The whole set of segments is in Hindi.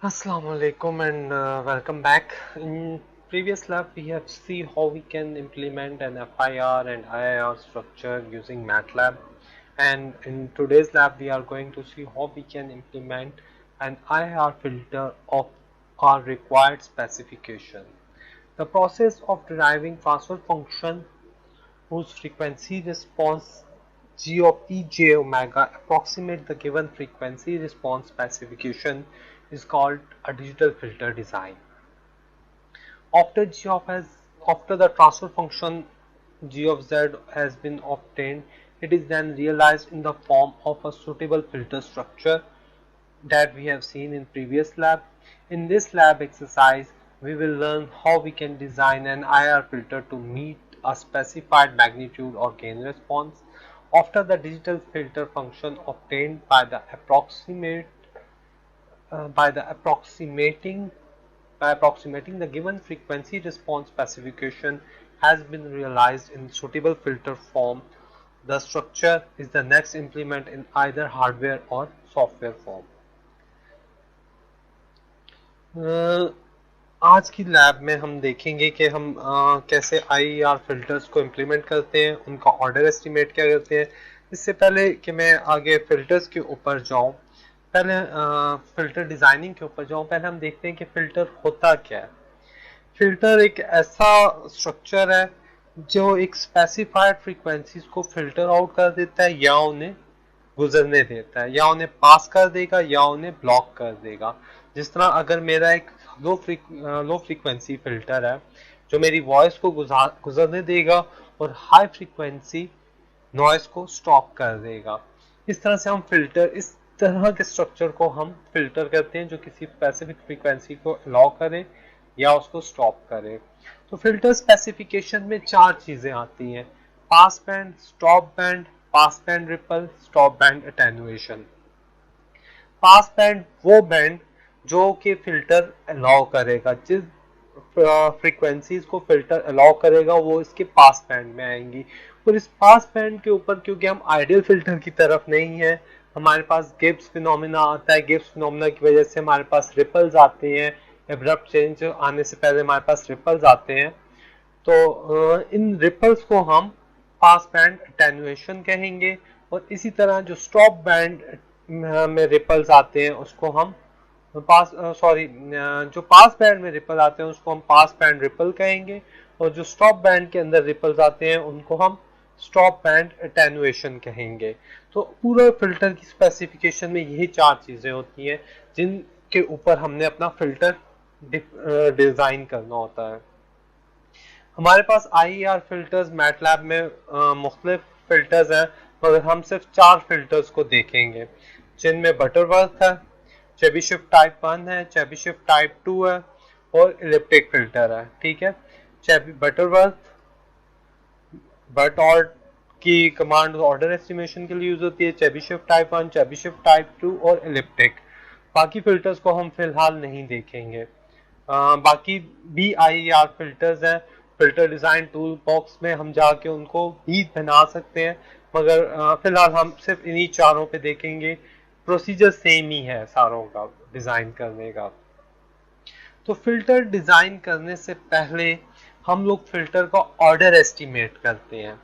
Assalamu alaikum and welcome back. In previous lab we have seen how we can implement an FIR and IIR structure using MATLAB, and in today's lab we are going to see how we can implement an IIR filter of our required specification. The process of deriving transfer function whose frequency response g of e j omega approximate the given frequency response specification is called a digital filter design. After g of s, after the transfer function g of z has been obtained, it is then realized in the form of a suitable filter structure that we have seen in previous lab. In this lab exercise, we will learn how we can design an IR filter to meet a specified magnitude or gain response. After the digital filter function obtained by approximating the given frequency response specification has been realized in suitable filter form, the structure is the next implement in either hardware or software form. आज की लैब में हम देखेंगे कि हम कैसे आईआर फिल्टर्स को इम्प्लीमेंट करते हैं, उनका ऑर्डर एस्टिमेट क्या करते हैं। इससे पहले कि मैं आगे फिल्टर्स के ऊपर जाऊं, पहले फिल्टर डिजाइनिंग के ऊपर जाऊं, पहले हम देखते हैं कि फिल्टर होता क्या है। फिल्टर एक ऐसा स्ट्रक्चर है जो एक स्पेसिफाइड फ्रीक्वेंसीज को फिल्टर आउट कर देता है या उन्हें गुजरने देता है, या उन्हें पास कर देगा या उन्हें ब्लॉक कर देगा। जिस तरह अगर मेरा एक लो फ्रीक्वेंसी फिल्टर है जो मेरी वॉइस को गुजरने देगा और हाई फ्रीक्वेंसी नॉइस को स्टॉप कर देगा। इस तरह से हम फिल्टर, इस तरह के स्ट्रक्चर को हम फिल्टर करते हैं जो किसी स्पेसिफिक फ्रीक्वेंसी को अलाउ करे या उसको स्टॉप करे। तो फिल्टर स्पेसिफिकेशन में चार चीजें आती हैं: pass band, stop band, pass band ripple, stop band attenuation. Pass band वो बैंड जो कि फिल्टर अलाउ करेगा, जिस फ्रीक्वेंसीज को फिल्टर अलाउ करेगा वो इसके पास बैंड में आएंगी। और इस पास बैंड के ऊपर क्योंकि हम आइडियल फिल्टर की तरफ नहीं है, हमारे पास गिब्स फिनोमिना आता है। गिब्स फिनोमिना की वजह से हमारे पास रिपल्स आते हैं, एब्रप्ट चेंज आने से पहले हमारे पास रिपल्स आते हैं। तो इन रिपल्स को हम पास बैंड अटेन्युएशन कहेंगे। और इसी तरह जो स्टॉप बैंड में रिपल्स आते हैं उसको हम जो पास बैंड में रिपल आते हैं उसको हम पास बैंड रिपल कहेंगे, और जो स्टॉप बैंड के अंदर रिपल्स आते हैं उनको हम स्टॉप बैंड अटेन्युएशन कहेंगे। तो पूरा फिल्टर की स्पेसिफिकेशन में यही चार चीजें होती हैं जिनके ऊपर हमने अपना फिल्टर डिजाइन करना होता है। हमारे पास आईआर फिल्टर्स मैटलैब में मुख्तलिफ फिल्टर्स हैं, मगर हम सिर्फ चार फिल्टर्स को देखेंगे जिनमें बटरवर्थ है, चेबीशेव टाइप 1 है, चेबीशेव टाइप 2 है और इलिप्टिक फिल्टर है। ठीक है, बटरवर्थ बट और की कमांड ऑर्डर एस्टिमेशन के लिए यूज होती है, चेबीशेव टाइप 1, चेबीशेव टाइप 2 और इलिप्टिक। बाकी फिल्टर्स को हम फिलहाल नहीं देखेंगे। बाकी भी आईआर फिल्टर्स हैं, फिल्टर डिजाइन टूल बॉक्स में हम जाके उनको भी बना सकते हैं, मगर फिलहाल हम सिर्फ इन्हीं चारों पे देखेंगे। प्रोसीजर सेम ही है सारों का डिजाइन करने का। तो फिल्टर डिजाइन करने से पहले हम लोग फिल्टर का ऑर्डर एस्टिमेट करते हैं।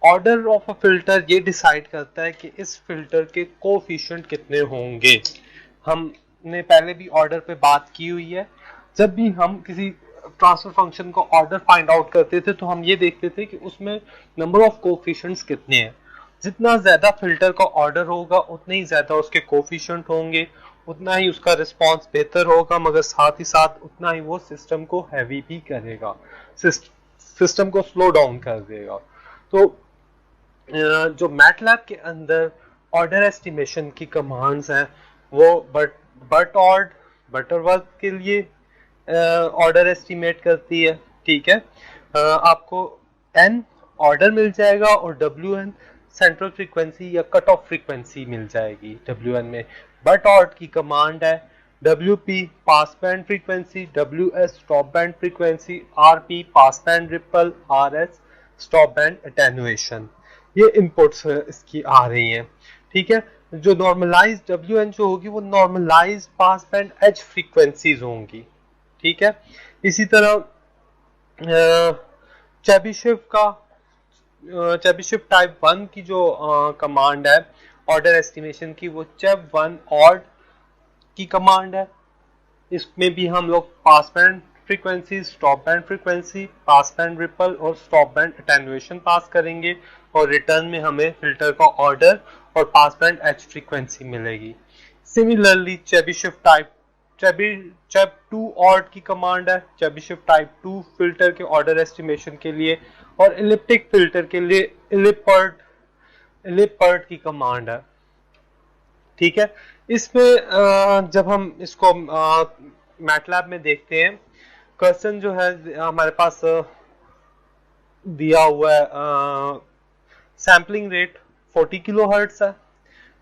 ऑर्डर ऑफ अ फिल्टर ये डिसाइड करता है कि इस फिल्टर के कोफिशिएंट कितने होंगे। हमने पहले भी ऑर्डर पे बात की हुई है। जब भी हम किसी ट्रांसफर फंक्शन का ऑर्डर फाइंड आउट करते थे तो हम ये देखते थे कि उसमें नंबर ऑफ कोफिशिएंट्स कितने हैं। जितना ज्यादा फिल्टर का ऑर्डर होगा उतने ही ज्यादा उसके कोफिशिएंट होंगे, उतना ही उसका रिस्पांस बेहतर होगा, मगर साथ ही साथ उतना ही वो सिस्टम को हैवी भी करेगा, सिस्टम को स्लो डाउन कर देगा। तो जो मैटलैब के अंदर ऑर्डर एस्टिमेशन की कमांड्स हैं वो बटरवर्थ के लिए ऑर्डर एस्टिमेट करती है। ठीक है, आपको एन ऑर्डर मिल जाएगा और डब्ल्यू एन सेंट्रल फ्रीक्वेंसी या कट ऑफ फ्रीक्वेंसी मिल जाएगी। डब्ल्यू एन में बट ऑर्ड की कमांड है W P pass band frequency, W S stop band frequency, R P pass band ripple, R S stop band attenuation. ये इनपुट्स इसकी आ रही हैं। ठीक है, जो नॉर्मलाइज WN जो होगी वो normalize pass band edge frequencies होंगी, ठीक है। इसी तरह चेबिशेव का चेबिशेव टाइप 1 की जो कमांड है ऑर्डर एस्टिमेशन की, वो चेब 1 ऑड की कमांड है। इसमें भी हम लोग पास band frequency, stop band frequency, पास बैंड रिपल और स्टॉप बैंड अटेन्युएशन पास करेंगे और रिटर्न में हमें फिल्टर का ऑर्डर और पास बैंड एच फ्रीक्वेंसी मिलेगी। सिमिलरली चेबिशेव टाइप चेब 2 ऑड की कमांड है, चेबिशेव टाइप 2 फिल्टर के ऑर्डर एस्टिमेशन के लिए, और इलिप्टिक फिल्टर के लिए इलिपर्ट की कमांड है, ठीक है। इसमें जब हम इसको मैटलैब में देखते हैं, क्वेश्चन जो है हमारे पास दिया हुआ है, सैम्पलिंग रेट 40 किलोहर्ट्ज है,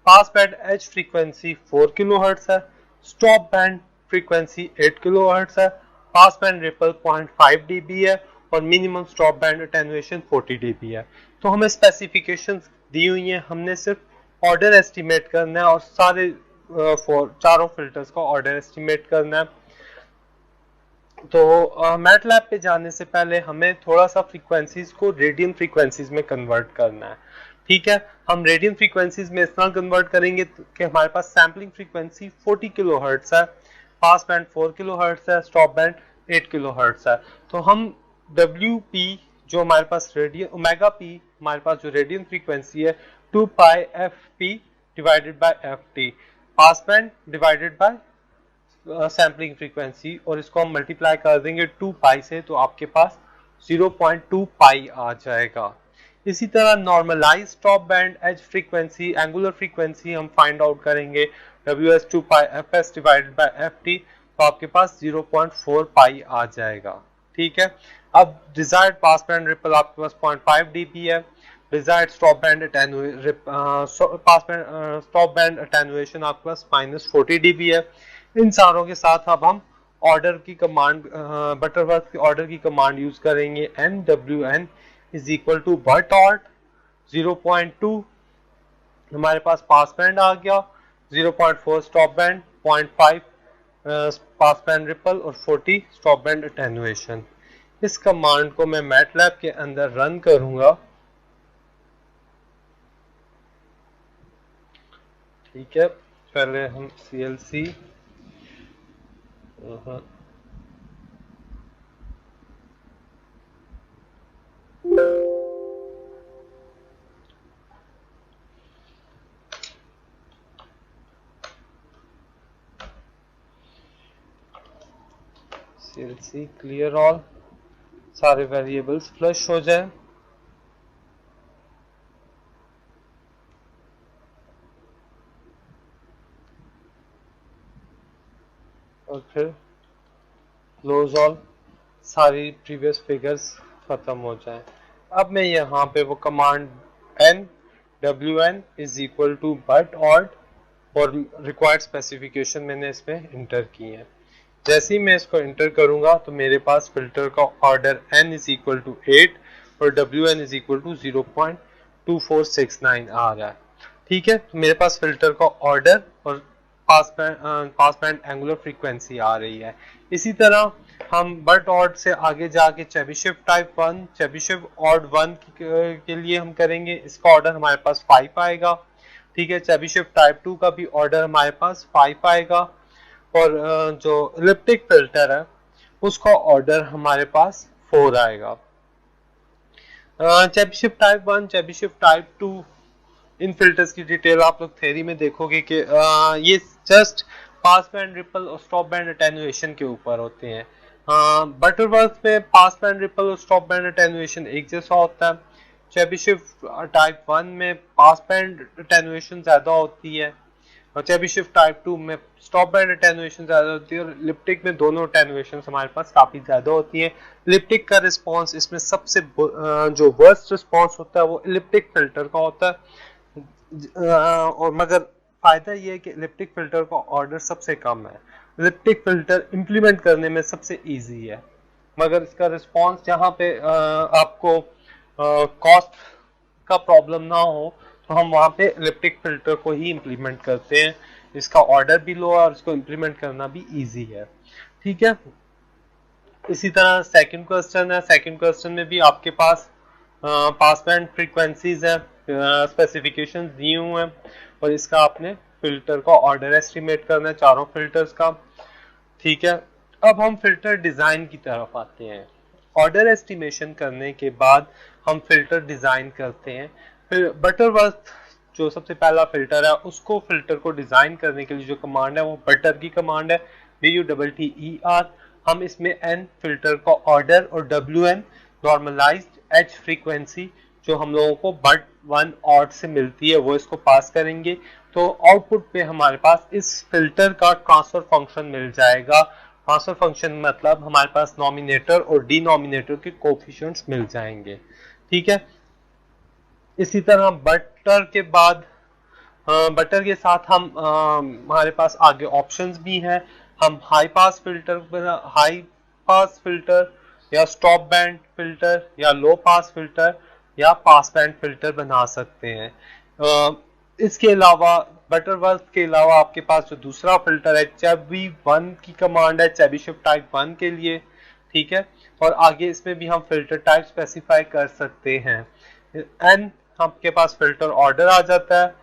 पास बैंड एच फ्रीक्वेंसी 4 किलोहर्ट्ज है, स्टॉप बैंड फ्रीक्वेंसी 8 किलोहर्ट्ज है, पास बैंड रिपल 0.5 dB है और minimum stop band attenuation 40 dB है। तो हमें स्पेसिफिकेशंस दी हुई हैं, हमने सिर्फ ऑर्डर एस्टिमेट करना है और सारे चारों फिल्टर्स का ऑर्डर एस्टिमेट करना है। तो मैटलैब पे जाने से पहले हमें थोड़ा सा फ्रीक्वेंसीज को रेडियन फ्रीक्वेंसीज में कन्वर्ट करना है, ठीक है। हम रेडियन फ्रीक्वेंसीज में इस तरह कन्वर्ट करेंगे कि हमारे पास सैम्पलिंग फ्रीक्वेंसी 40 किलोहर्ट्ज है, पास बैंड 4 किलोहर्ट्ज है, स्टॉप बैंड 8 किलोहर्ट्ज है। तो हम WP जो हमारे पास रेडियन ओमेगा P हमारे पास जो रेडियन फ्रीक्वेंसी है 2 पाई FP divided by FT, pass band divided by sampling frequency, और इसको हम मल्टीप्लाई कर देंगे 2 पाई से, तो आपके पास 0.2 पाई आ जाएगा। इसी तरह normalize stop band edge frequency, angular frequency हम फाइंड आउट करेंगे WS 2 pi FS divided by FT, तो आपके पास 0.4 पाई आ जाएगा, ठीक है। अब डिजायर्ड पास बैंड रिपल आपके पास 0.5 dB है, desired stop band stop band attenuation आपके पास -40 dB है। इन सारों के साथ अब हम ऑर्डर की कमांड बटरवर्थ की ऑर्डर की कमांड यूज करेंगे, NWN is equal to buttord 0.2 हमारे पास पास बैंड आ गया, 0.4 stop band, 0.5 pass band ripple और 40 स्टॉप बैंड अटेन्युएशन। इस कमांड को मैं मैटलैब के अंदर रन करूंगा, ठीक है। पहले हम CLC क्लियर ऑल, सारे वेरिएबल्स फ्लश हो जाए, और फिर क्लोज ऑल, सारी प्रीवियस फिगर्स खत्म हो जाए। अब मैं यहाँ पे वो command NWN is equal to buttord और रिक्वायर्ड स्पेसिफिकेशन मैंने इसमें इंटर की है। जैसे ही मैं इसको इंटर करूंगा तो मेरे पास फिल्टर का order N is equal to 8 और WN इज इक्वल टू 0.2469 आ रहा है, ठीक है। तो मेरे पास फिल्टर का ऑर्डर और पास बैंड एंगुलर फ्रीक्वेंसी आ रही है। इसी तरह हम बट ऑड से आगे जाके चेबिशेव टाइप 1, चेबिशेव ऑड 1 के लिए हम करेंगे, इसका ऑर्डर हमारे पास 5 आएगा, ठीक है। चेबिशेव टाइप 2 का भी ऑर्डर हमारे पास 5 आएगा और जो इलिप्टिक फिल्टर है उसका ऑर्डर हमारे पास 4 आएगा। चेबिशेव टाइप 1, चेबिशेव टाइप 2 इन फिल्टर्स की डिटेल आप लोग थ्योरी में देखोगे कि ये जस्ट पास बैंड रिपल और स्टॉप बैंड अटेन्युएशन के ऊपर होते हैं। बटरवर्थ में पास बैंड रिपल और स्टॉप बैंड अटेन्युएशन एक जैसा होता है। चेबिशेव टाइप 1 में पास बैंड अटेन्युएशन ज्यादा होती है और चेबिशेव टाइप 2 में स्टॉप बैंड अटेन्युएशन ज्यादा होती है, और लिप्टिक में दोनों अटेन्युएशन हमारे पास काफी ज्यादा होती है। लिप्टिक का रिस्पॉन्स इसमें सबसे जो वर्स्ट रिस्पॉन्स होता है वो इलिप्टिक फिल्टर का होता है, और मगर फायदा ये है कि इलिप्टिक फिल्टर का ऑर्डर सबसे कम है, इलिप्टिक फिल्टर इंप्लीमेंट करने में सबसे इजी है, मगर इसका रिस्पॉन्स जहाँ पे आपको कॉस्ट का प्रॉब्लम ना हो तो हम वहाँ पे इलिप्टिक फिल्टर को ही इम्प्लीमेंट करते हैं। इसका ऑर्डर भी लो है और इसको इम्प्लीमेंट करना भी ईजी है। ठीक है, इसी तरह सेकंड क्वेश्चन है। सेकंड क्वेश्चन में भी आपके पास पास बैंड फ्रीक्वेंसीज है, स्पेसिफिकेशन दी हुए हैं और इसका आपने फिल्टर का ऑर्डर एस्टिमेट करना है चारों फिल्टर्स का। ठीक है, अब हम फिल्टर डिजाइन की तरफ आते हैं। ऑर्डर एस्टिमेशन करने के बाद हम फिल्टर डिजाइन करते हैं। फिर बटरवर्थ जो सबसे पहला फिल्टर है, उसको फिल्टर को डिजाइन करने के लिए जो कमांड है वो बटर की कमांड है, BUTTER। हम इसमें एन फिल्टर का ऑर्डर और WN नॉर्मलाइज्ड एच फ्रीक्वेंसी जो हम लोगों को बट 1 ऑड से मिलती है वो इसको पास करेंगे। तो आउटपुट पे हमारे पास इस फिल्टर का ट्रांसफर फंक्शन मिल जाएगा। ट्रांसफर फंक्शन मतलब हमारे पास नॉमिनेटर और डिनोमिनेटर के कोफिशिएंट्स मिल जाएंगे। ठीक है, इसी तरह बटर के बाद बटर के साथ हम हमारे पास आगे ऑप्शंस भी हैं। हम हाई पास फिल्टर या स्टॉप बैंड फिल्टर या लो पास फिल्टर या पास बैंड फिल्टर बना सकते हैं। इसके अलावा बटरवर्थ के अलावा आपके पास जो दूसरा फिल्टर है चेबी 1 की कमांड है, चेबीशेव टाइप 1 के लिए। ठीक है, और आगे इसमें भी हम फिल्टर टाइप स्पेसिफाई कर सकते हैं। एन आपके पास फिल्टर ऑर्डर आ जाता है,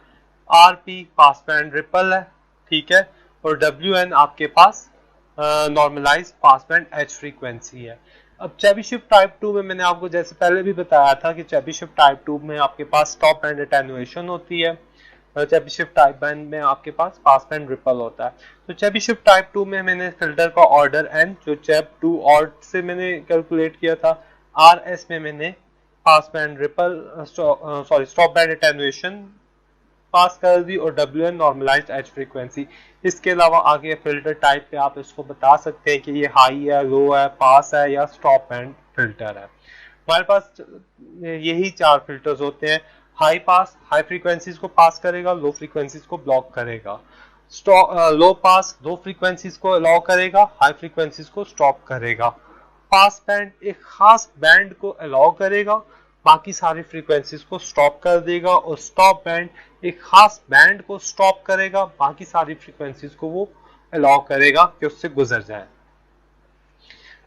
RP पास बैंड रिपल है। ठीक है, और WN आपके पास normalise pass band H frequency है। अब चेबीशेव टाइप 2 में मैंने आपको जैसे पहले भी बताया था कि चेबीशेव टाइप 2 में आपके पास स्टॉप बैंड अटेन्युएशन होती है, चेबीशेव टाइप बैंड में आपके पास पास बैंड रिपल होता है। तो चेबीशेव टाइप 2 में मैंने फिल्टर का ऑर्डर एन जो चेब 2 ऑर्ड से मैंने कैलकुलेट किया था, RS में मैंने pass band ripple stop band attenuation pass कर दी और WN नॉर्मलाइज्ड एच फ्रीक्वेंसी। इसके अलावा आगे फिल्टर टाइप पे आप इसको बता सकते हैं कि ये हाई है, लो है, पास है या स्टॉप बैंड फिल्टर है। हमारे पास यही 4 फिल्टर्स होते हैं। हाई पास हाई फ्रीक्वेंसीज को पास करेगा, लो फ्रीक्वेंसीज को ब्लॉक करेगा। लो पास लो फ्रीक्वेंसीज को अलाउ करेगा, हाई फ्रीक्वेंसीज को स्टॉप करेगा। पास बैंड एक खास बैंड को अलाउ करेगा, बाकी सारी फ्रीक्वेंसीज को स्टॉप कर देगा। और स्टॉप बैंड एक खास बैंड को स्टॉप करेगा, बाकी सारी फ्रीक्वेंसीज को वो अलाउ करेगा कि उससे गुजर जाए।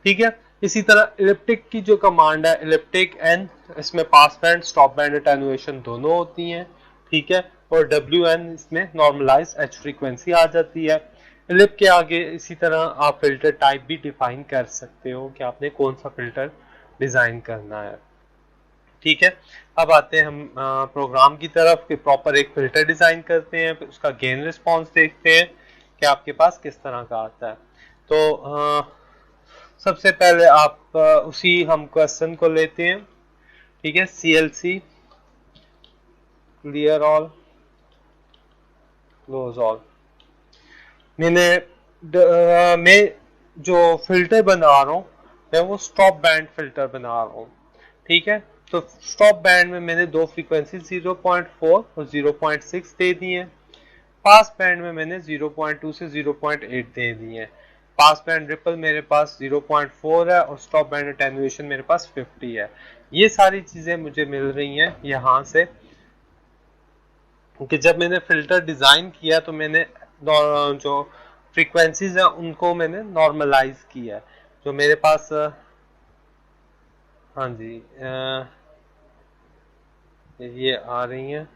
ठीक है, इसी तरह इलिप्टिक की जो कमांड है इलिप्टिक एन, इसमें पास बैंड स्टॉप बैंड अटेन्युएशन दोनों होती हैं। ठीक है, और WN इसमें नॉर्मलाइज एच फ्रीक्वेंसी आ जाती है। इलिप के आगे इसी तरह आप फिल्टर टाइप भी डिफाइन कर सकते हो कि आपने कौन सा फिल्टर डिजाइन करना है। ठीक है, अब आते हैं हम प्रोग्राम की तरफ कि प्रॉपर एक फिल्टर डिजाइन करते हैं, फिर उसका गेन रिस्पॉन्स देखते हैं कि आपके पास किस तरह का आता है। तो सबसे पहले आप उसी हम क्वेश्चन को लेते हैं। ठीक है, CLC clear all close all. मैं जो फिल्टर बना रहा हूँ मैं वो स्टॉप बैंड फिल्टर बना रहा हूँ। ठीक है, तो स्टॉप बैंड में मैंने दो फ्रीक्वेंसी 0.4 और 0.6 दे दी है। पास बैंड में मैंने 0.2 से 0.8 दे दी है। पास बैंड रिपल मेरे पास 0.4 है और स्टॉप बैंड अटेन्युएशन मेरे पास 50 है। ये सारी चीजें मुझे मिल रही हैं यहाँ से, क्योंकि जब मैंने फिल्टर डिजाइन किया तो मैंने जो फ्रीक्वेंसीज है उनको मैंने नॉर्मलाइज किया है। जो मेरे पास हाँ जी ये आ रही हैं।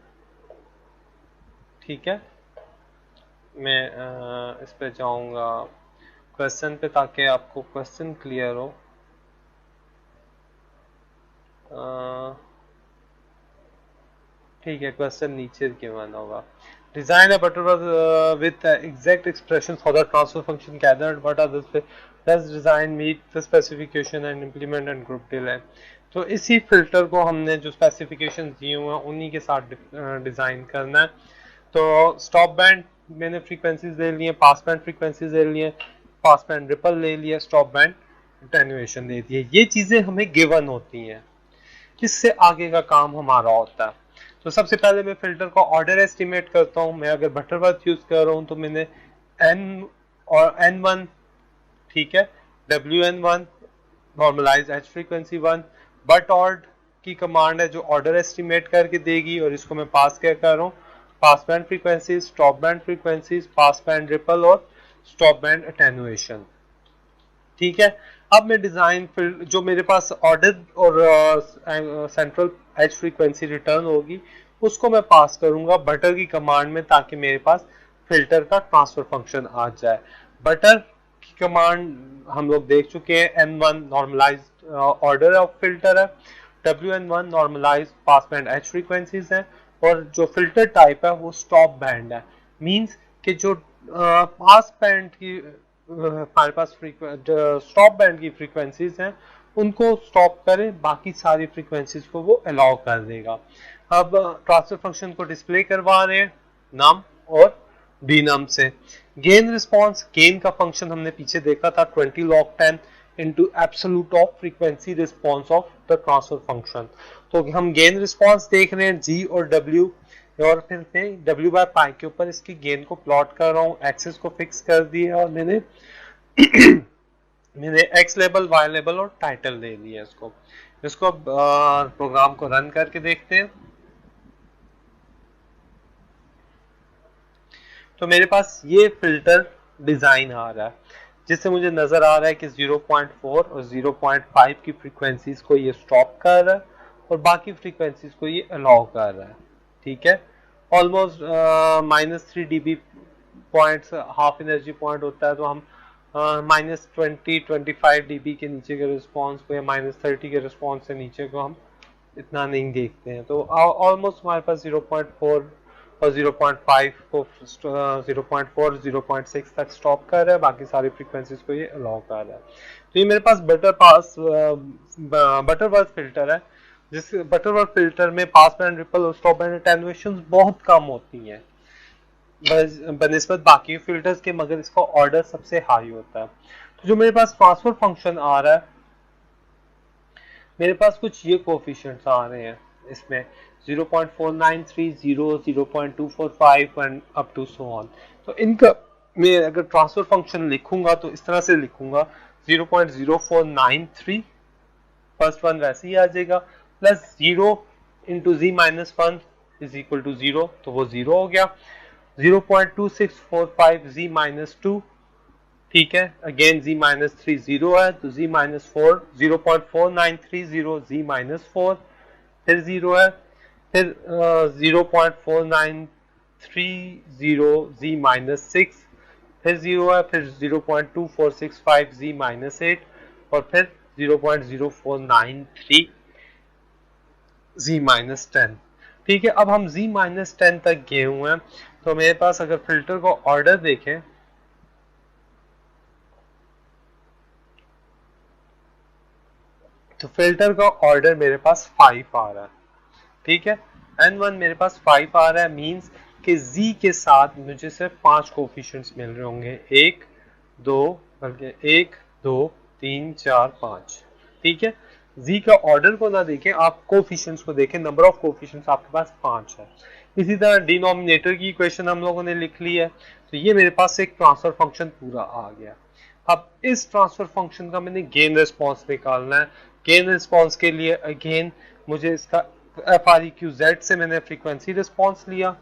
ठीक है, मैं इस पे जाऊंगा क्वेश्चन पे ताकि आपको क्वेश्चन क्लियर हो। ठीक है, क्वेश्चन नीचे के बना होगा। Design a butterworth with exact expression for the transfer function gathered. What are the does design meet the specification and implement and group delay? तो इसी फिल्टर को हमने जो स्पेसिफिकेशन दिए हुए हैं उन्हीं के साथ डिजाइन करना है। तो स्टॉप बैंड मैंने फ्रीक्वेंसीज ले लिए, पास बैंड फ्रीक्वेंसीज ले लिए, पास बैंड रिपल ले लिया, स्टॉप बैंड अटेन्युएशन दे दिए। ये चीजें हमें गिवन होती हैं, इससे आगे का काम हमारा होता है। तो सबसे पहले मैं फिल्टर का ऑर्डर एस्टिमेट करता हूँ। मैं अगर बटरवर्थ यूज कर रहा हूँ तो मैंने एन और N1, ठीक है, WN1 normalise edge frequency 1, buttord की कमांड है जो ऑर्डर एस्टिमेट करके देगी, और इसको मैं पास क्या कर रहा हूँ, pass band frequencies, stop band frequencies, पास बैंड रिपल और स्टॉप बैंड अटेनुएशन। ठीक है, अब मैं डिजाइन जो मेरे पास ऑर्डर और सेंट्रल एज फ्रीक्वेंसी रिटर्न होगी उसको मैं पास करूंगा बटर की कमांड में, ताकि मेरे पास फिल्टर का ट्रांसफर फंक्शन आ जाए। बटर की कमांड हम लोग देख चुके हैं, N1 normalised order of filter है, WN1 normalized pass band edge frequencies है, और जो फिल्टर टाइप है वो स्टॉप बैंड है। मींस कि जो पास बैंड की हमारे पास स्टॉप बैंड की फ्रीक्वेंसीज हैं उनको स्टॉप करे, बाकी सारी फ्रीक्वेंसीज को वो अलाउ कर देगा। अब ट्रांसफर फंक्शन को डिस्प्ले करवा रहे हैं नम और डीनम से। गेन रिस्पॉन्स, गेन का फंक्शन हमने पीछे देखा था 20 log 10 into absolute of frequency response of the transfer function. तो हम गेन रिस्पॉन्स देख रहे हैं G और W, और फिर मैं W बाय पाई के ऊपर इसकी गेन को प्लॉट कर रहा हूँ, एक्सेस को फिक्स कर दिया और मैंने मैंने एक्स लेबल, वाई लेबल और टाइटल दे दिया इसको। इसको प्रोग्राम को रन करके देखते हैं। तो मेरे पास ये फिल्टर डिजाइन आ रहा है जिससे मुझे नजर आ रहा है कि 0.4 और 0.5 की फ्रीक्वेंसीज को ये स्टॉप कर रहा है और बाकी फ्रीक्वेंसीज को ये अलाउ कर रहा है। ठीक है, almost -3 dB points half energy point होता है, तो हम -20-25 dB के नीचे के रिस्पॉन्स को या -30 के रिस्पॉन्स से नीचे को हम इतना नहीं देखते हैं। तो ऑलमोस्ट हमारे पास 0.4 और 0.5 को 0.4 0.6 तक स्टॉप कर रहा है, बाकी सारी फ्रीक्वेंसीज को ये अलाउ कर रहा है। तो ये मेरे पास बटरवर्थ फिल्टर है, जिस बटरवर्थ फिल्टर में पास बैंड रिपल और स्टॉप बैंड अटेनुएशन बहुत कम होती हैं बनिस्बत बाकी फिल्टर्स के, मगर इसका ऑर्डर सबसे हाई होता है। तो जो मेरे पास ट्रांसफर फंक्शन आ रहा है, मेरे पास कुछ ये कोफिशिएंट्स आ रहे हैं इसमें 0.4930, 0.245 and up to so on. तो इनका मैं अगर ट्रांसफर फंक्शन लिखूंगा तो इस तरह से लिखूंगा 0.0493, फर्स्ट वन वैसे ही आ जाएगा, plus 0 into z-1 is equal to 0, तो वो 0 हो गया। 0.2645 z-2, ठीक है, अगेन z-3 0 है, तो z-4 0.4930 z-4 फिर 0 है, फिर 0.4930 z-6 फिर 0 है, फिर 0.2465 z-8 और फिर 0.0493 z-10। ठीक है, अब हम z-10 तक गए हुए हैं। तो मेरे पास अगर फिल्टर को ऑर्डर देखें तो फिल्टर का ऑर्डर मेरे पास 5 आ रहा है। ठीक है, N1 मेरे पास 5 आ रहा है, मींस कि Z के साथ मुझे सिर्फ 5 कोफिशिएंट्स मिल रहे होंगे, 1 2 बल्कि 1 2 3 4 5। ठीक है, Z का ऑर्डर को ना देखें, आप कोफिशिएंट्स को देखें, नंबर ऑफ कोफिशिएंट्स आपके पास 5 है। इसी तरह डिनोमिनेटर की इक्वेशन हम लोगों ने लिख ली है, तो ये मेरे पास एक ट्रांसफर फंक्शन पूरा आ गया। अब इस ट्रांसफर फंक्शन का मैंने गेन रिस्पॉन्स निकालना है। गेन रिस्पॉन्स के लिए अगेन मुझे इसका FREQZ से मैंने फ्रीक्वेंसी रिस्पॉन्स लिया।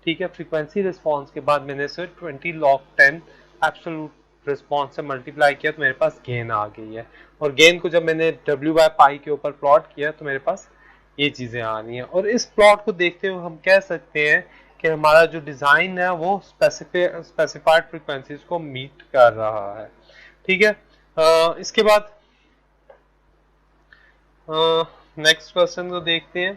ठीक है, फ्रीक्वेंसी रिस्पॉन्स के बाद मैंने इसे 20 log 10 एब्सोल्यूट रिस्पॉन्स से मल्टीप्लाई किया, तो मेरे पास गेन आ गई है। और गेन को जब मैंने W बाय पाई के ऊपर प्लॉट किया तो मेरे पास ये चीजें आ रही हैं। और इस प्लॉट को देखते हुए हम कह सकते हैं कि हमारा जो डिजाइन है वो स्पेसिफाइड फ्रीक्वेंसीज को मीट कर रहा है। ठीक है, इसके बाद नेक्स्ट क्वेश्चन को देखते हैं।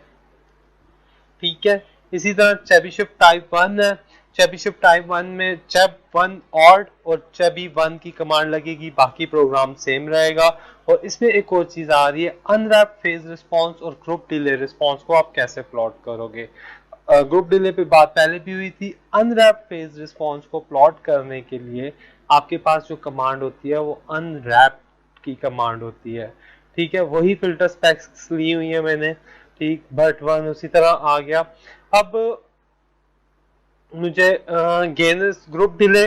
ठीक है, इसी तरह चेबीशेव टाइप 1 है। चेबीशेव टाइप 1 में चेब 1 ऑड और चेबी 1 की कमांड लगेगी, बाकी प्रोग्राम सेम रहेगा। और इसमें एक और चीज आ रही है, अनरैप फेज रिस्पॉन्स और ग्रुप डिले रिस्पॉन्स को आप कैसे प्लॉट करोगे। ग्रुप डिले पे बात पहले भी हुई थी। अनरैप फेज रिस्पॉन्स को प्लॉट करने के लिए आपके पास जो कमांड होती है वो अनरैप की कमांड होती है। ठीक है, वही फिल्टर स्पेक्स ली हुई है मैंने। ठीक, बट वन उसी तरह आ गया। अब मुझे गेन ग्रुप डिले,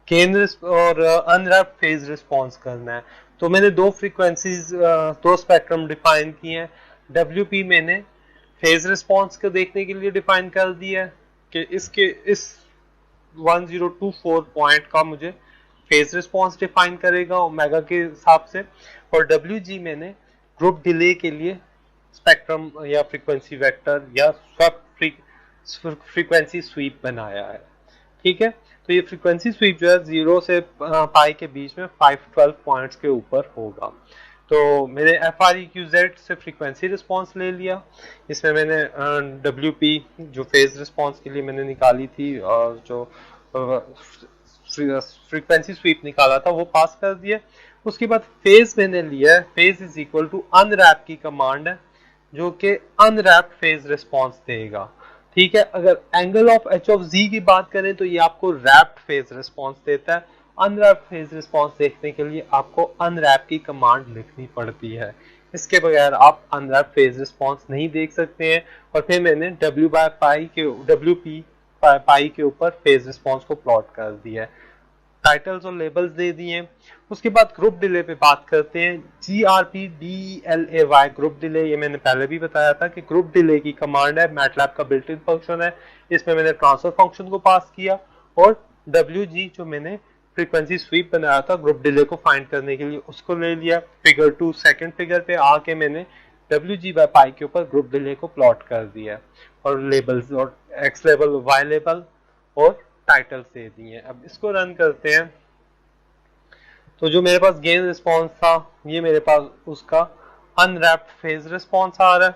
गेन और अनरैप फेज रिस्पॉन्स करना है। तो मैंने दो फ्रीक्वेंसीज, दो स्पेक्ट्रम डिफाइन किए हैं। WP मैंने फेज रिस्पॉन्स को देखने के लिए डिफाइन कर दिया है कि इसके इस 1024 पॉइंट का मुझे फेज रिस्पॉन्स डिफाइन करेगा ओमेगा के हिसाब से, और WG मैंने ग्रुप डिले के लिए स्पेक्ट्रम या फ्रीक्वेंसी वेक्टर या फ्रीक्वेंसी स्वीप बनाया है। ठीक है, तो ये फ्रीक्वेंसी स्वीप जो है 0 से पाई के बीच में 512 पॉइंट्स के ऊपर होगा। तो मैंने FREQZ से फ्रीक्वेंसी रिस्पॉन्स ले लिया, इसमें मैंने WP जो फेज रिस्पॉन्स के लिए मैंने निकाली थी और जो फ्रीक्वेंसी स्वीप निकाला था वो पास कर दिया। उसके बाद फेज मैंने लिया है, phase is equal to unwrap की कमांड है जो कि अनरैप फेज रिस्पॉन्स देगा। ठीक है, अगर angle of h of z की बात करें तो ये आपको रैप्ड फेज रिस्पॉन्स देता है। अनरैप फेज रिस्पॉन्स देखने के लिए आपको अनरैप की कमांड लिखनी पड़ती है, इसके बगैर आप अनरैप फेज रिस्पॉन्स नहीं देख सकते हैं। और फिर मैंने WP पाई के ऊपर फेज रिस्पॉन्स को प्लॉट कर दिया है, टाइटल्स और लेबल्स दे दिए हैं। उसके बाद ग्रुप डिले पे बात करते हैं। GRPDLAY ग्रुप डिले, ये मैंने पहले भी बताया था कि ग्रुप डिले की कमांड है, मैटलैब का बिल्ट इन फंक्शन है। इसमें मैंने ट्रांसफर फंक्शन को पास किया और WG जो मैंने फ्रीक्वेंसी स्वीप बनाया था ग्रुप डिले को फाइंड करने के लिए उसको ले लिया। फिगर 2 सेकंड फिगर पे आके मैंने WG बाय पाई के ऊपर ग्रुप डिले को प्लॉट कर दिया और लेबल्स और एक्स लेबल, वाई लेबल और टाइटल्स दे दिए। अब इसको रन करते हैं तो जो मेरे पास गेन रिस्पॉन्स था ये मेरे पास उसका अनरैप्ड फेज रिस्पॉन्स आ रहा है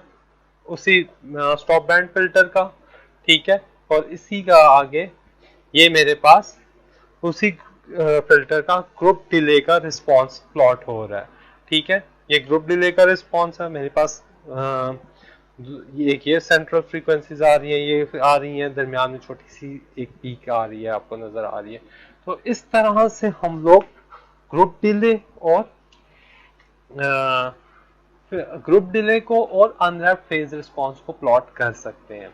उसी स्टॉप बैंड फिल्टर का। ठीक है, और इसी का आगे ये मेरे पास उसी फिल्टर का ग्रुप डिले का रिस्पॉन्स प्लॉट हो रहा है। ठीक है, ये ग्रुप डिले का रिस्पॉन्स है मेरे पास। ये सेंट्रल फ्रीक्वेंसीज आ रही है, ये आ रही है, दरमियान में छोटी सी एक पीक आ रही है, आपको नजर आ रही है। तो इस तरह से हम लोग ग्रुप डिले को और अनरैप्ड फेज रिस्पॉन्स को प्लॉट कर सकते हैं।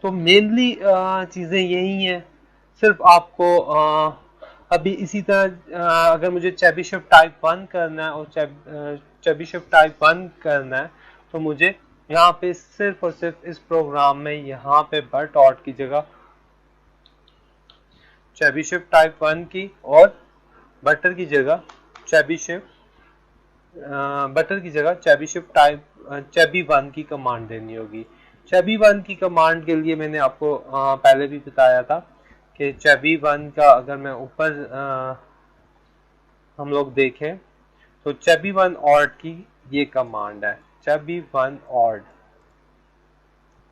तो मेनली चीजें यही हैं, सिर्फ आपको अभी इसी तरह अगर मुझे चेबीशेव टाइप 1 करना है और चेबीशेव टाइप 1 करना है तो मुझे यहाँ पे सिर्फ और सिर्फ इस प्रोग्राम में यहाँ पे बट ऑट की जगह चेबीशेव टाइप 1 की और बटर की जगह चेबीशेव चेबीशेव टाइप चेबी 1 की कमांड देनी होगी। चेबी 1 की कमांड के लिए मैंने आपको पहले भी बताया था कि चेबी 1 का अगर मैं ऊपर हम लोग देखें तो चेबी 1 ऑड की ये कमांड है, चेबी 1 ऑड।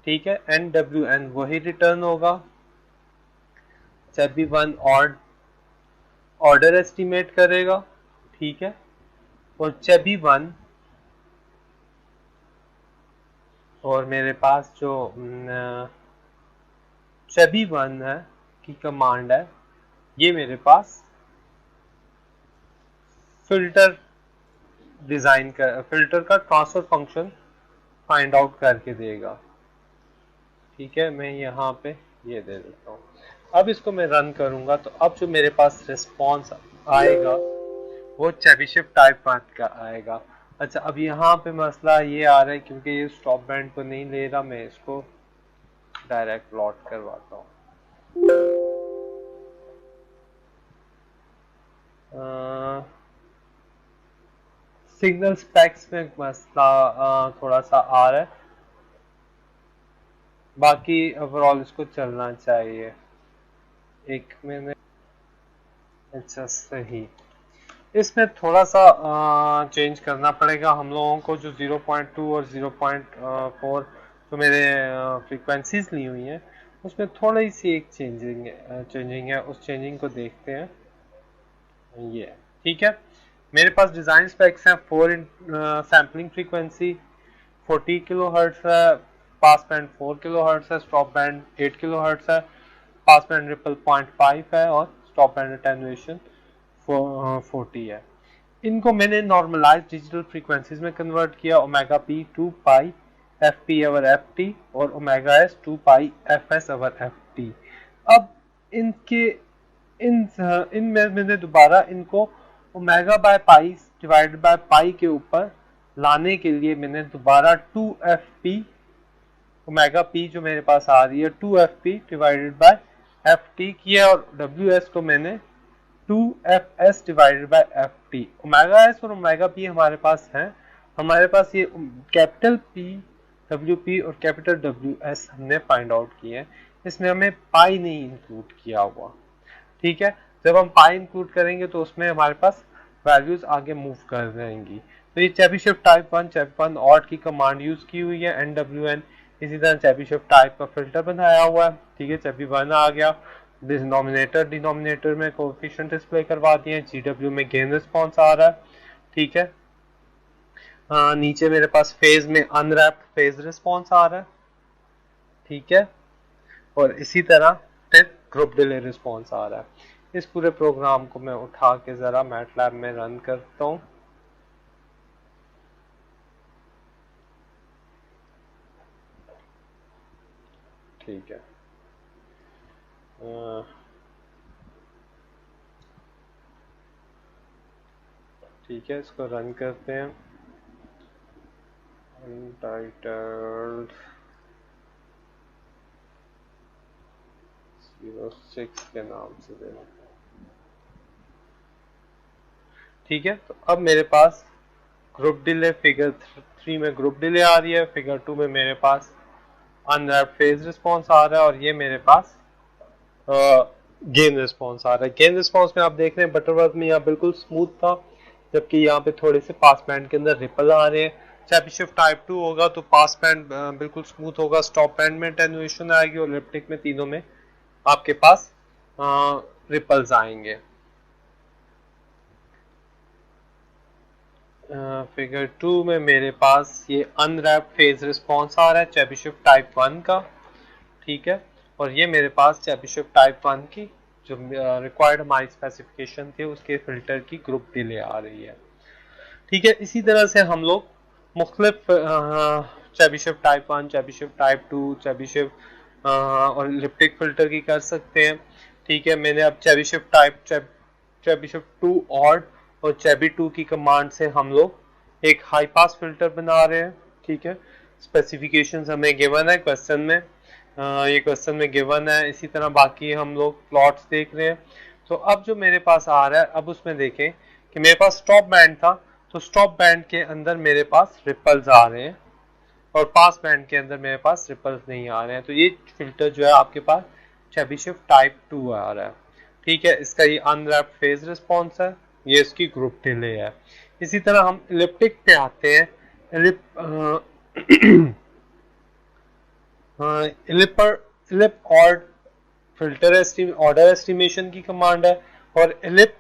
ठीक है, NWN वही रिटर्न होगा, चेबी 1 ऑड ऑर्डर एस्टिमेट करेगा। ठीक है, और चेबी 1 और मेरे पास जो चेबी 1 है की कमांड है ये मेरे पास फिल्टर डिजाइन कर फिल्टर का ट्रांसफर फंक्शन फाइंड आउट करके देगा। ठीक है, मैं यहाँ पे ये दे देता हूँ। अब इसको मैं रन करूंगा तो अब जो मेरे पास रिस्पॉन्स आएगा वो चेबीशेव टाइप 1 का आएगा। अच्छा, अब यहाँ पे मसला ये आ रहा है क्योंकि ये स्टॉप बैंड को नहीं ले रहा, मैं इसको डायरेक्ट प्लॉट करवाता हूँ। सिग्नल स्पेक्स में मसला थोड़ा सा आ रहा है, बाकी ओवरऑल इसको चलना चाहिए। एक मिनट, अच्छा सही, इसमें थोड़ा सा चेंज करना पड़ेगा हम लोगों को। जो 0.2 और 0.4 जो मेरे फ्रीक्वेंसीज ली हुई हैं उसमें थोड़ी सी एक चेंजिंग है, उस चेंजिंग को देखते हैं। ये ठीक है, मेरे पास डिजाइन स्पेक्स हैं 4 सैम्पलिंग फ्रीक्वेंसी 40 किलो हर्ट्ज है, पास बैंड 4 किलो हर्ट्ज है, स्टॉप बैंड 8 किलो हर्ट्ज है, पास बैंड रिपल 0.5 है और स्टॉप बैंड अटेन्युएशन 40 है। इनको मैंने नॉर्मलाइज डिजिटल फ्रीक्वेंसीज में कन्वर्ट किया, omega P 2 pi F P over F T और omega S 2 pi F S over F T. अब इनके इनमें मैंने दोबारा इनको omega by pi divided by pi के ऊपर लाने के लिए मैंने दोबारा 2fp ओमेगा पी जो मेरे पास आ रही है 2fp डिवाइडेड बाय ft किया और ws को मैंने 2fs divided by ft। Omega s और ओमेगा p हमारे पास है, हमारे पास ये कैपिटल P WP और कैपिटल WS हमने फाइंड आउट किए हैं, इसमें हमें पाई नहीं इंक्लूड किया हुआ। ठीक है, जब हम पाई इंक्लूड करेंगे तो उसमें हमारे पास वैल्यूज आगे मूव कर जाएंगी। तो ये चेबीशेव टाइप 1 ऑड की कमांड यूज की हुई है NWN। इसी तरह चेबीशेव टाइप का फिल्टर बनाया हुआ है। ठीक है, चेबी 1 आ गया, डिनोमिनेटर में कोएफिशिएंट डिस्प्ले करवा दिए, GW में गेन रिस्पॉन्स आ रहा है। ठीक है, नीचे मेरे पास फेज में अनरैप्ड फेज रिस्पॉन्स आ रहा है। ठीक है, और इसी तरह फिर ग्रुप डिले रिस्पॉन्स आ रहा है। इस पूरे प्रोग्राम को मैं उठा के जरा मैटलैब में रन करता हूँ। ठीक है, ठीक है, इसको रन करते हैं। अनटाइटल्ड 06 के नाम से देना। ठीक है, तो अब मेरे पास ग्रुप डिले फिगर 3 में ग्रुप डिले आ रही है, फिगर 2 में मेरे पास अनरैप्ड फेज रिस्पॉन्स आ रहा है, और ये मेरे पास गेन रिस्पॉन्स आ रहा है। गेन रिस्पॉन्स में आप देख रहे हैं बटरवर्थ में यहाँ बिल्कुल स्मूथ था, जबकि यहाँ पे थोड़े से पास बैंड के अंदर रिपल आ रहे हैं। चेबीशेव टाइप 2 होगा तो पास बैंड बिल्कुल स्मूथ होगा, स्टॉप बैंड में एटेन्युएशन आएगी, और एलिप्टिक में तीनों में आपके पास रिपल्स आएंगे। फिगर 2 में मेरे पास ये अनरैप्ड फेज रिस्पॉन्स आ रहा है चेबीशेव टाइप 1 का। ठीक है, और ये मेरे पास चेबीशेव टाइप 1 की जो रिक्वायर्ड हमारी स्पेसिफिकेशन थी उसके फिल्टर की ग्रुप डिले आ रही है। ठीक है, इसी तरह से हम लोग मुख्तलिफ Chebyshev type 1, Chebyshev type 2, Chebyshev और एलिप्टिक फिल्टर की कर सकते हैं। ठीक है, मैंने अब चेबीशेव 2 ऑड और चेबी 2 की कमांड से हम लोग एक हाई पास फिल्टर बना रहे हैं। ठीक है, स्पेसिफिकेशंस हमें गिवन है क्वेश्चन में, ये क्वेश्चन में गिवन है। इसी तरह बाकी हम लोग प्लॉट्स देख रहे हैं। तो अब जो मेरे पास आ रहा है, अब उसमें देखें कि मेरे पास स्टॉप बैंड था, तो स्टॉप बैंड के अंदर मेरे पास रिपल्स आ रहे हैं, और पास बैंड के अंदर मेरे पास रिपल्स नहीं आ रहे हैं। तो ये फिल्टर जो है आपके पास चेबीशेव टाइप 2 आ रहा है। ठीक है, इसका ये अनरैप्ड फेज रिस्पॉन्स है, ये इसकी ग्रुप डिले है। इसी तरह हम इलिप्टिक पे आते हैं। इलिप ऑड फिल्टर ऑर्डर एस्टिमेशन की कमांड है, और इलिप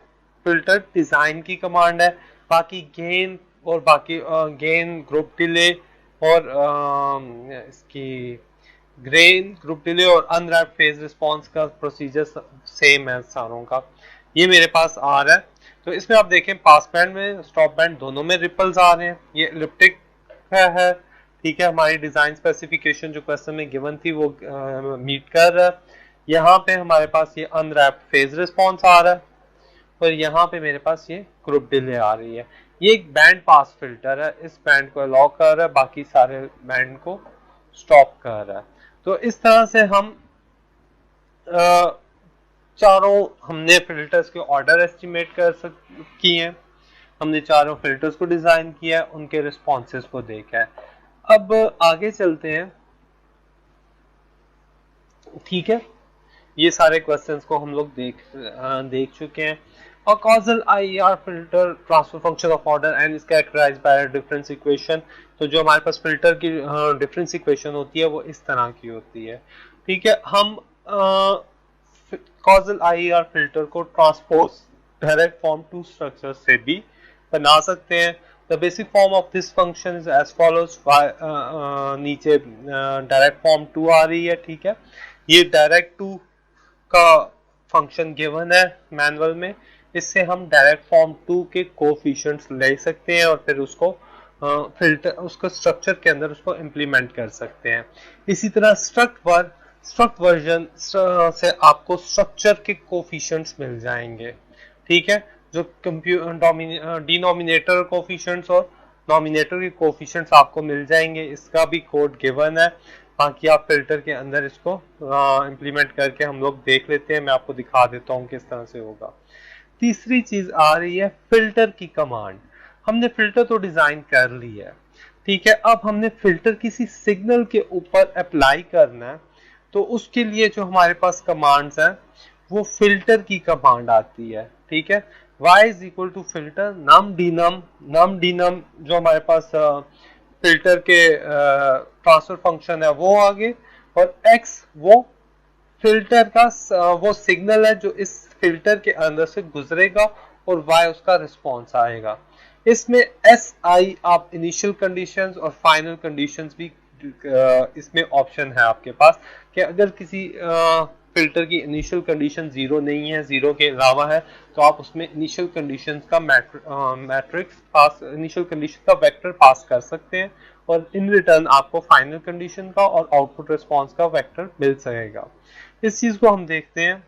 फिल्टर डिजाइन की कमांड है। बाकी गेन और बाकी गेन ग्रुप डिले और इसकी ग्रेन ग्रुप डिले और अनरैप्ड फेज रिस्पॉन्स का प्रोसीजर सेम है सारों का। ये मेरे पास आ रहा है। तो इसमें आप देखें पास बैंड में स्टॉप बैंड दोनों में रिपल्स आ रहे हैं, ये इलिप्टिक है। ठीक है, हमारी डिजाइन स्पेसिफिकेशन जो क्वेश्चन में गिवन थी वो मीट कर रहा है। यहाँ पे हमारे पास ये अनरैप्ड फेज रिस्पॉन्स आ रहा है, और यहाँ पे मेरे पास ये ग्रुप डिले आ रही है। ये एक बैंड पास फिल्टर है, इस बैंड को अलाउ कर रहा है, बाकी सारे बैंड को स्टॉप कर रहा है। तो इस तरह से हम चारों हमने फिल्टर्स के ऑर्डर एस्टिमेट किए हैं, हमने चारों फिल्टर्स को डिजाइन किया है, उनके रिस्पॉन्सेस को देखा है। अब आगे चलते हैं। ठीक है, ये सारे क्वेश्चंस को हम लोग देख चुके हैं। और causal IER filter transfer function of order and is characterized by difference equation. तो जो हमारे पास फिल्टर की डिफरेंस इक्वेशन होती है वो इस तरह की होती है। ठीक है, हम कॉजल IER फिल्टर को transpose direct form two structure से भी बना सकते हैं। The basic form of this function is as follows. नीचे डायरेक्ट फॉर्म 2 आ रही है। ठीक है, ये डायरेक्ट 2 का फंक्शन गिवन है मैनुअल में, इससे हम डायरेक्ट फॉर्म 2 के कोफिशिएंट्स ले सकते हैं और फिर उसको फिल्टर उसको स्ट्रक्चर के अंदर उसको इम्प्लीमेंट कर सकते हैं। इसी तरह स्ट्रक्ट वर्जन से आपको स्ट्रक्चर के कोफिशिएंट्स मिल जाएंगे। ठीक है, जो डिनोमिनेटर कोफिशिएंट्स और नॉमिनेटर के कोफिशिएंट्स आपको मिल जाएंगे, इसका भी कोड गिवन है, बाकी आप फिल्टर के अंदर इसको इम्प्लीमेंट करके हम लोग देख लेते हैं, मैं आपको दिखा देता हूँ किस तरह से होगा। तीसरी चीज आ रही है फिल्टर की कमांड। हमने फिल्टर तो डिजाइन कर ली है, ठीक है, अब हमने फिल्टर किसी सिग्नल के ऊपर अप्लाई करना है, तो उसके लिए जो हमारे पास कमांड्स हैं वो फिल्टर की कमांड आती है, ठीक है। y is equal to filter num D num जो हमारे पास फिल्टर के ट्रांसफर फंक्शन है वो आगे, और x वो फिल्टर का वो सिग्नल है जो इस फिल्टर के अंदर से गुजरेगा, और y उसका रिस्पॉन्स आएगा। इसमें SI आप इनिशियल कंडीशंस और फाइनल कंडीशंस भी इसमें ऑप्शन है आपके पास कि अगर किसी फिल्टर की इनिशियल कंडीशन जीरो नहीं है, जीरो के अलावा है, तो आप उसमें इनिशियल कंडीशंस का मैट्रिक्स पास, इनिशियल कंडीशन का वेक्टर पास कर सकते हैं, और इन रिटर्न आपको फाइनल कंडीशन का और आउटपुट रिस्पॉन्स का वेक्टर मिल सकेगा। इस चीज को हम देखते हैं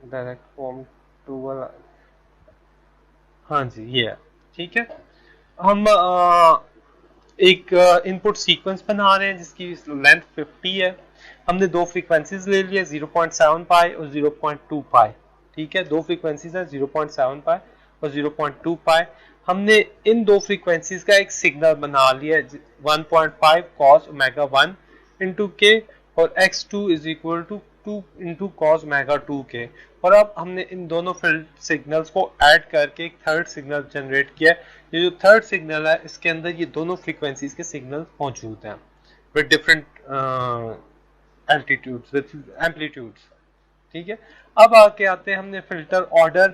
डायरेक्ट फॉर्म टू वाला, हाँ जी ये है, ठीक है। हम एक इनपुट सीक्वेंस बना रहे हैं जिसकी लेंथ 50 है। हमने दो फ्रीक्वेंसीज ले लिए 0.7 पाई और 0.2 पाई, ठीक है, दो फ्रीक्वेंसीज है 0.7 पाई और 0.2 पाई। हमने इन दो फ्रीक्वेंसीज का एक सिग्नल बना लिया 1.5 cos ओमेगा 1 इंटू के, और x2 is equal to 2 into cos omega 2 k. और अब हमने इन दोनों सिग्नल्स को ऐड करके एक थर्ड सिग्नल जनरेट किया। ये जो थर्ड सिग्नल है इसके अंदर ये दोनों फ्रीक्वेंसीज के सिग्नल मौजूद हैं with different altitudes with amplitudes, ठीक है। अब आके आते हैं, हमने फिल्टर ऑर्डर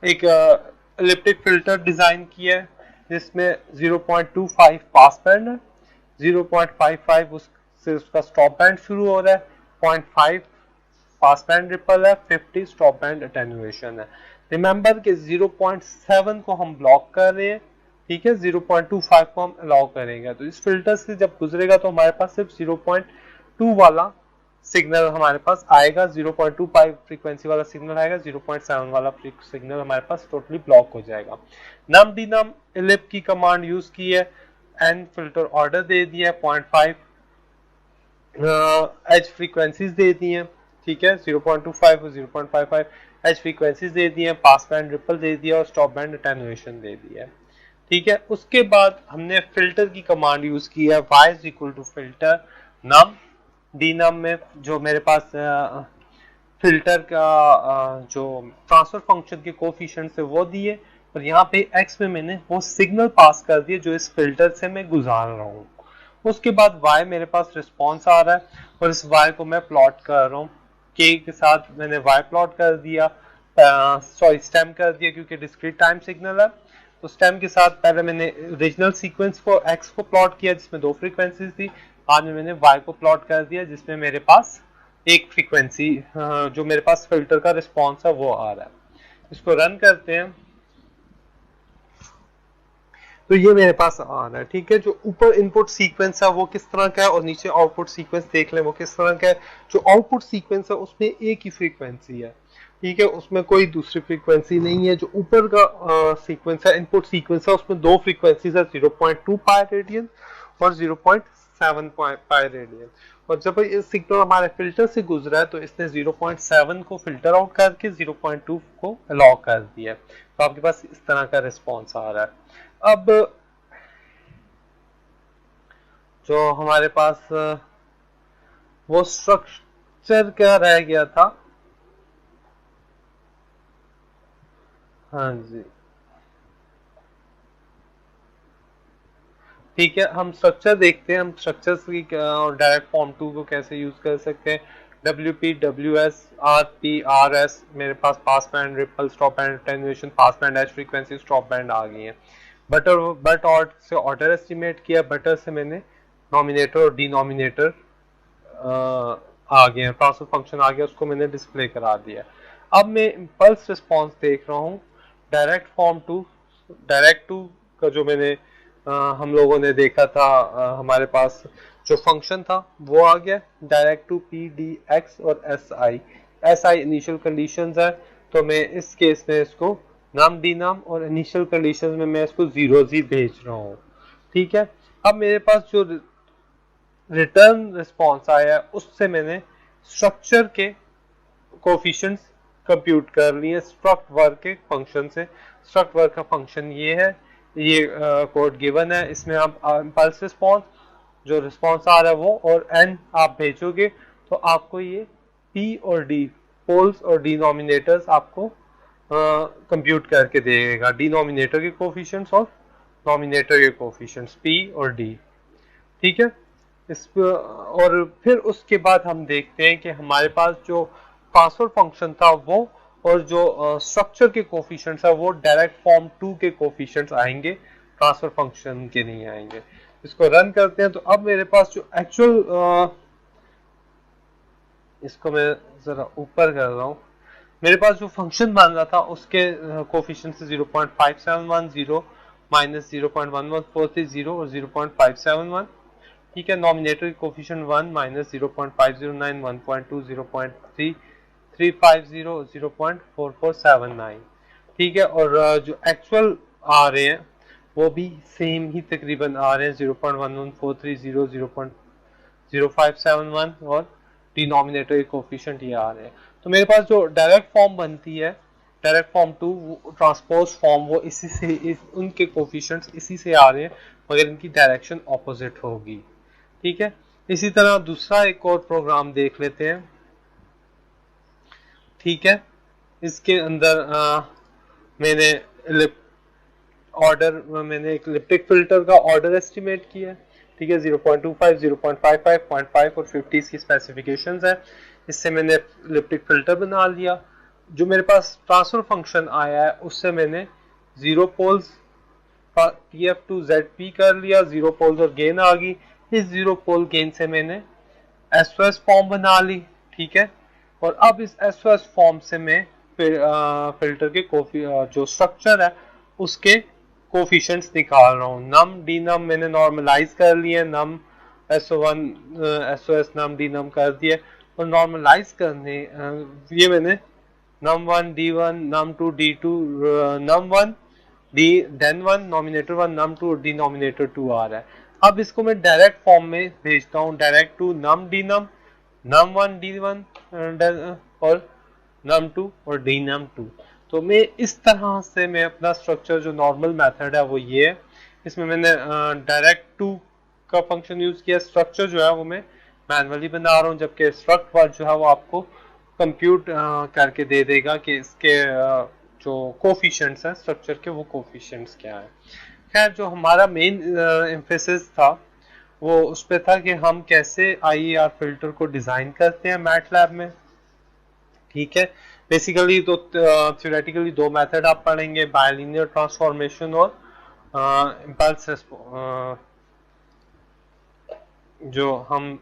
एक एलिप्टिक फिल्टर डिजाइन किया है जिसमें 0.25 पास बैंड है, 0.55 उससे उसका स्टॉप बैंड शुरू हो रहा है, 0.5 पास बैंड रिपल है, 50 स्टॉप बैंड अटेन्युएशन है। रिमेंबर कि 0.7 को हम ब्लॉक कर रहे हैं, ठीक है, 0.25 को हम अलाउ करेंगे। तो इस फिल्टर से जब गुजरेगा तो हमारे पास सिर्फ 0.2 वाला सिग्नल हमारे पास आएगा, 0.25 फ्रीक्वेंसी वाला सिग्नल आएगा, 0.7 वाला सिग्नल हमारे पास टोटली ब्लॉक हो जाएगा। नम डी नम इलिप की कमांड यूज की है, एन फिल्टर ऑर्डर दे दिया है, 0.5 एच फ्रीक्वेंसीज दे दी हैं, ठीक है, 0.25 और 0.55 एच फ्रीक्वेंसीज दे दी हैं, पास बैंड रिपल दे दिया और स्टॉप बैंड अटेन्युएशन दे दिया है, ठीक है। उसके बाद हमने फिल्टर की कमांड यूज की है, y is equal to filter num D num में जो मेरे पास फिल्टर का जो ट्रांसफर फंक्शन के कोफिशिएंट्स है वो दिए, और यहाँ पे x में मैंने वो सिग्नल पास कर दिए जो इस फिल्टर से मैं गुजार रहा हूँ। उसके बाद y मेरे पास रिस्पॉन्स आ रहा है और इस y को मैं प्लॉट कर रहा हूँ, k के साथ मैंने y प्लॉट कर दिया, सॉरी स्टेम कर दिया क्योंकि डिस्क्रीट टाइम सिग्नल है। तो स्टेम के साथ पहले मैंने ओरिजिनल सीक्वेंस को x को प्लॉट किया जिसमें दो फ्रीक्वेंसीज थी, बाद में मैंने y को प्लॉट कर दिया जिसमें मेरे पास एक फ्रीक्वेंसी जो मेरे पास फिल्टर का रिस्पॉन्स है वो आ रहा है। इसको रन करते हैं तो ये मेरे पास आ रहा है, ठीक है। जो ऊपर इनपुट सीक्वेंस है वो किस तरह का है और नीचे आउटपुट सीक्वेंस देख लें वो किस तरह का है। जो आउटपुट सीक्वेंस है उसमें एक ही फ्रीक्वेंसी है, ठीक है, उसमें कोई दूसरी फ्रीक्वेंसी नहीं है। जो ऊपर का सीक्वेंस है, इनपुट सीक्वेंस है, उसमें दो फ्रीक्वेंसीज है, 0.2 पाई रेडियन और 0.7 पाई रेडियन। और जब ये सिग्नल हमारे फिल्टर से गुजरा है तो इसने 0.7 को फिल्टर आउट करके 0.2 को अलाउ कर दिया, तो आपके पास इस तरह का रिस्पॉन्स आ रहा है। अब जो हमारे पास वो स्ट्रक्चर क्या रह गया था, हाँ जी ठीक है, हम स्ट्रक्चर देखते हैं, हम स्ट्रक्चर्स की डायरेक्ट फॉर्म 2 को कैसे यूज कर सकते हैं। WP WS RP RS मेरे पास pass band ripple stop band attenuation pass band H frequency stop band आ गई है। बट और से ऑर्डर एस्टिमेट किया, बटर से मैंने नॉमिनेटर और डिनोमिनेटर आ गए, ट्रांसफर फंक्शन आ गया, उसको मैंने डिस्प्ले करा दिया। अब मैं इम्पल्स रिस्पॉन्स देख रहा हूँ डायरेक्ट फॉर्म 2, डायरेक्ट 2 का जो मैंने हम लोगों ने देखा था, हमारे पास जो फंक्शन था वो आ गया direct to P D X और S I. S I initial conditions है, तो मैं इस केस में इसको नम डी नम, और इनिशियल कंडीशन में मैं इसको जीरोज ही भेज रहा हूँ। ठीक है, अब मेरे पास जो रिटर्न रिस्पॉन्स आया है उससे मैंने स्ट्रक्चर के कोफिशिएंट्स कंप्यूट कर लिए स्ट्रक्ट वर्क के फंक्शन से। स्ट्रक्ट वर्क का फंक्शन ये है, ये कोड गिवन है, इसमें आप इम्पल्स रिस्पॉन्स जो रिस्पॉन्स आ रहा है वो और एन आप भेजोगे तो आपको ये पी और डी पोल्स और डिनोमिनेटर्स आपको कंप्यूट करके देगा, डिनोमिनेटर के कोफिशिएंट्स और नोमिनेटर के कोफिशिएंट्स पी और डी। ठीक है, इस और फिर उसके बाद हम देखते हैं कि हमारे पास जो ट्रांसफर फंक्शन था वो और जो स्ट्रक्चर के कोफिशिएंट्स है वो डायरेक्ट फॉर्म 2 के कोफिशिएंट्स आएंगे, ट्रांसफर फंक्शन के नहीं आएंगे। इसको रन करते हैं तो अब मेरे पास जो एक्चुअल इसको मैं जरा ऊपर कर रहा हूँ, मेरे पास जो फंक्शन बन रहा था उसके कोफिशिएंट से 0.5710 माइनस 0.11430 और 0.571। ठीक है, नॉमिनेटर की कोफिशिएंट 1 माइनस 0.509 1.2 0.3 350 0.4479। ठीक है, और जो एक्चुअल आ रहे हैं वो भी सेम ही तकरीबन आ रहे हैं 0.11430 0.0571 और डिनोमिनेटर के कोफिशिएंट ये आ रहे हैं। तो मेरे पास जो डायरेक्ट फॉर्म बनती है डायरेक्ट फॉर्म 2 ट्रांसपोज फॉर्म वो इसी से उनके कोफिशिएंट्स इसी से आ रहे हैं मगर इनकी डायरेक्शन ऑपोजिट होगी। ठीक है, इसी तरह दूसरा एक और प्रोग्राम देख लेते हैं। ठीक है, इसके अंदर मैंने मैंने एक इलिप्टिक फिल्टर का ऑर्डर एस्टिमेट किया है। ठीक है, 0.25 0.55 0.5 और 50 की स्पेसिफिकेशंस है। इससे मैंने इलिप्टिक फिल्टर बना लिया। जो मेरे पास ट्रांसफर फंक्शन आया है उससे मैंने जीरो पोल्स TF2ZP कर लिया, जीरो पोल्स और गेन आ गई। इस जीरो पोल गेन से मैंने एसओएस फॉर्म बना ली। ठीक है, और अब इस एसओएस फॉर्म से मैं फिल्टर के जो स्ट्रक्चर है उसके कोफिशिएंट्स निकाल रहा हूँ। नम डी नम मैंने नॉर्मलाइज कर लिए, नम SO1 SOS नम डी नम कर दिए और नॉर्मलाइज करने ये मैंने num1 d1 num2 d2 num1 d den1 nominator 1 num2 और denominator 2 आ रहा है। अब इसको मैं डायरेक्ट फॉर्म में भेजता हूँ, direct two num d num num1 d1 और num2 और d num2। तो मैं इस तरह से मैं अपना स्ट्रक्चर जो नॉर्मल मेथड है वो ये है। इसमें मैंने डायरेक्ट टू का फंक्शन यूज किया, स्ट्रक्चर जो है वो मैं मैनुअली बना रहा हूँ जबकि स्ट्रक्ट वर्ड जो है वो आपको कंप्यूट करके दे देगा कि इसके जो कोफिशिएंट्स हैं स्ट्रक्चर के वो कोफिशिएंट्स क्या है। खैर, जो हमारा मेन एम्फेसिस था वो उस पे था कि हम कैसे आईईआर फिल्टर को डिजाइन करते हैं मैटलैब में। ठीक है, बेसिकली तो थ्योरेटिकली दो मेथड आप पढ़ेंगे, बायलिनियर ट्रांसफॉर्मेशन और इम्पल्स जो हम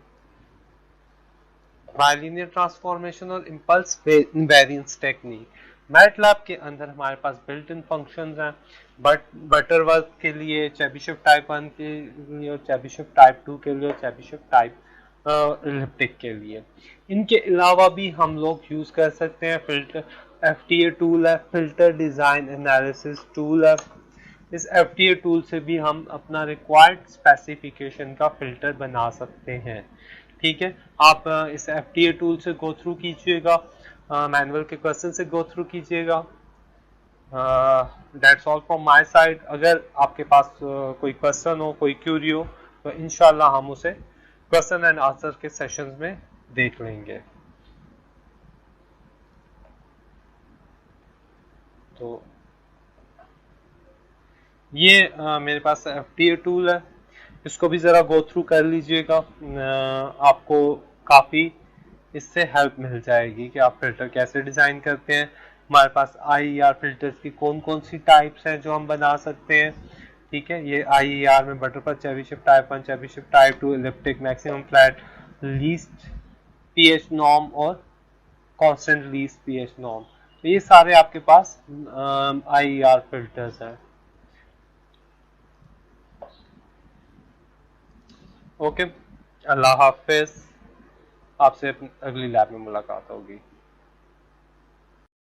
बायलिनियर ट्रांसफॉर्मेशन और इम्पल्स वेरिएंस टेक्निक। मैटलैब के अंदर हमारे पास बिल्ट इन फंक्शंस हैं, बट बटरवर्थ के लिए, चेबीशेव टाइप 1 के लिए और चेबीशेव टाइप 2 के लिए और चेबीशेव टाइप इलिप्टिक के लिए। इनके अलावा भी हम लोग यूज कर सकते हैं फिल्टर FTA टूल है, फिल्टर डिजाइन एनालिसिस टूल है। इस FTA टूल से भी हम अपना रिक्वायर्ड स्पेसिफिकेशन का फिल्टर बना सकते हैं। ठीक है, आप इस FTA टूल से गो थ्रू कीजिएगा, मैनुअल के क्वेश्चन से गो थ्रू कीजिएगा। That's all from my side. अगर आपके पास कोई क्वेश्चन हो, कोई क्यूरी हो तो इंशाल्लाह हम उसे क्वेश्चन एंड आंसर के सेशंस में देख लेंगे। तो ये मेरे पास FTA टूल है, इसको भी ज़रा गो थ्रू कर लीजिएगा, आपको काफ़ी इससे हेल्प मिल जाएगी कि आप फिल्टर कैसे डिज़ाइन करते हैं। हमारे पास IER फिल्टर्स की कौन कौन सी टाइप्स हैं जो हम बना सकते हैं। ठीक है, ये IER में Butterworth, Chebyshev type 1, Chebyshev type 2, elliptic, maximum flat, least pH norm और कांस्टेंट लीस्ट पीएच नॉर्म। तो ये सारे आपके पास IER फिल्टर्स हैं। ओके, अल्लाह हाफिज, आपसे अगली लैब में मुलाकात होगी।